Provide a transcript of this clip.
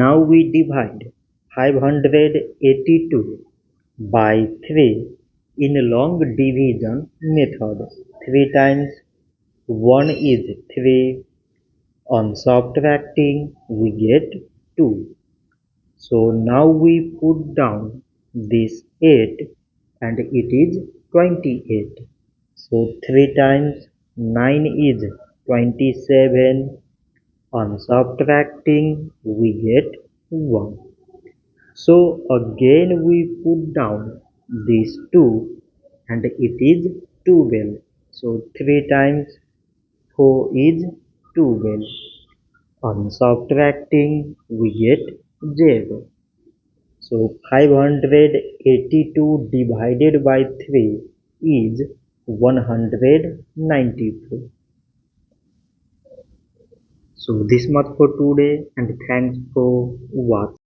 Now we divide 582 by 3 in a long division method. 3 times 1 is 3. On subtracting we get 2. So now we put down this 8 and it is 28. So 3 times 9 is 27. On subtracting we get 1. So again we put down these 2 and it is 12. So 3 times 4 is 12. On subtracting we get 0. So 582 divided by 3 is 194. So this much for today and thanks for watching.